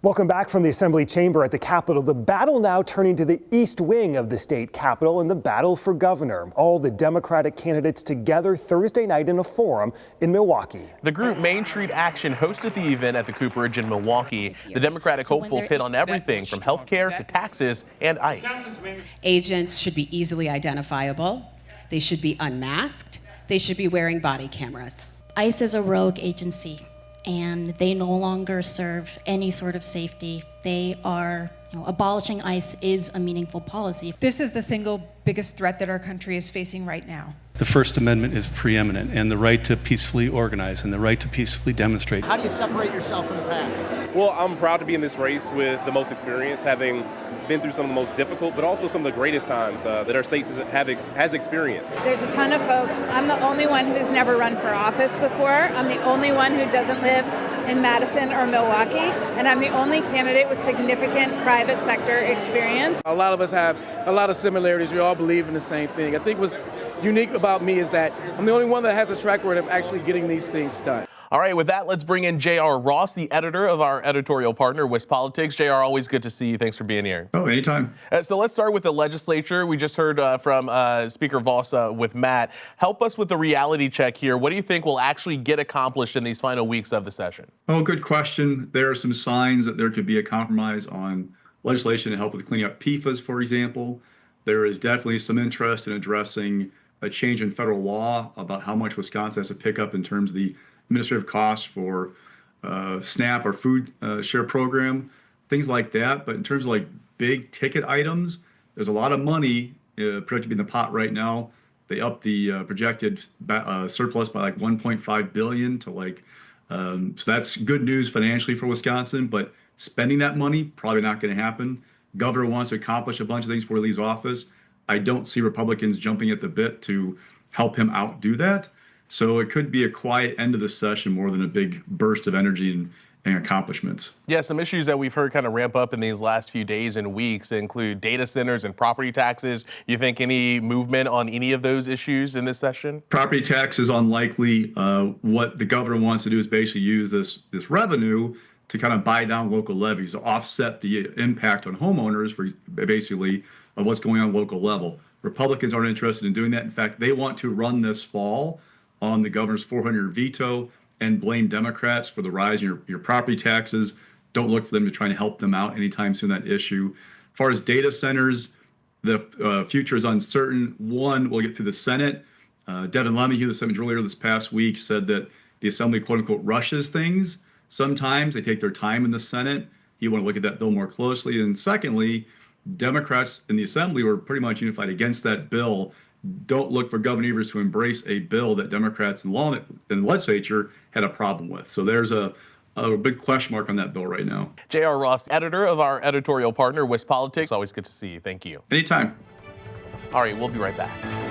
Welcome back from the Assembly Chamber at the Capitol. The battle now turning to the east wing of the state capitol in the battle for governor. All the Democratic candidates together Thursday night in a forum in Milwaukee. The group Main Street Action hosted the event at the Cooperage in Milwaukee. The Democratic hopefuls hit on everything from health care to taxes and ICE. Agents should be easily identifiable. They should be unmasked. They should be wearing body cameras. ICE is a rogue agency, and they no longer serve any sort of safety. They are, abolishing ICE is a meaningful policy. This is the single biggest threat that our country is facing right now. The First Amendment is preeminent, and the right to peacefully organize and the right to peacefully demonstrate. How do you separate yourself from the pack? Well, I'm proud to be in this race with the most experience, having been through some of the most difficult, but also some of the greatest times that our state has experienced. There's a ton of folks. I'm the only one who's never run for office before. I'm the only one who doesn't live in Madison or Milwaukee, and I'm the only candidate with significant private sector experience. A lot of us have a lot of similarities. We all believe in the same thing. I think what's unique about me is that I'm the only one that has a track record of actually getting these things done. All right, with that, let's bring in J.R. Ross, the editor of our editorial partner, WisPolitics. J.R., always good to see you. Thanks for being here. Oh, anytime. So let's start with the legislature. We just heard from Speaker Vos with Matt. Help us with the reality check here. What do you think will actually get accomplished in these final weeks of the session? Oh, good question. There are some signs that there could be a compromise on legislation to help with cleaning up PFAS, for example. There is definitely some interest in addressing a change in federal law about how much Wisconsin has to pick up in terms of the administrative costs for SNAP or food share program, things like that. But in terms of like big ticket items, there's a lot of money projected to be in the pot right now. They upped the projected surplus by like 1.5 billion to like, so that's good news financially for Wisconsin, but spending that money, probably not going to happen. Governor wants to accomplish a bunch of things before he leaves office. I don't see Republicans jumping at the bit to help him outdo that. So it could be a quiet end of the session more than a big burst of energy and accomplishments. Yeah, some issues that we've heard kind of ramp up in these last few days and weeks include data centers and property taxes. You think any movement on any of those issues in this session? Property tax is unlikely. What the governor wants to do is basically use this revenue to kind of buy down local levies to offset the impact on homeowners, for basically, of what's going on at local level. Republicans aren't interested in doing that. In fact, they want to run this fall on the governor's 400 veto and blame Democrats for the rise in your property taxes. Don't look for them to try and help them out anytime soon, that issue. As far as data centers, the future is uncertain. One, we'll get through the Senate. Devin Lemmy, the Senate earlier this past week, said that the Assembly, quote unquote, rushes things. Sometimes they take their time in the Senate. You want to look at that bill more closely. And secondly, Democrats in the Assembly were pretty much unified against that bill. Don't look for Governor Evers to embrace a bill that Democrats in the legislature had a problem with. So there's a big question mark on that bill right now. J.R. Ross, editor of our editorial partner, WisPolitics. Always good to see you. Thank you. Anytime. All right, we'll be right back.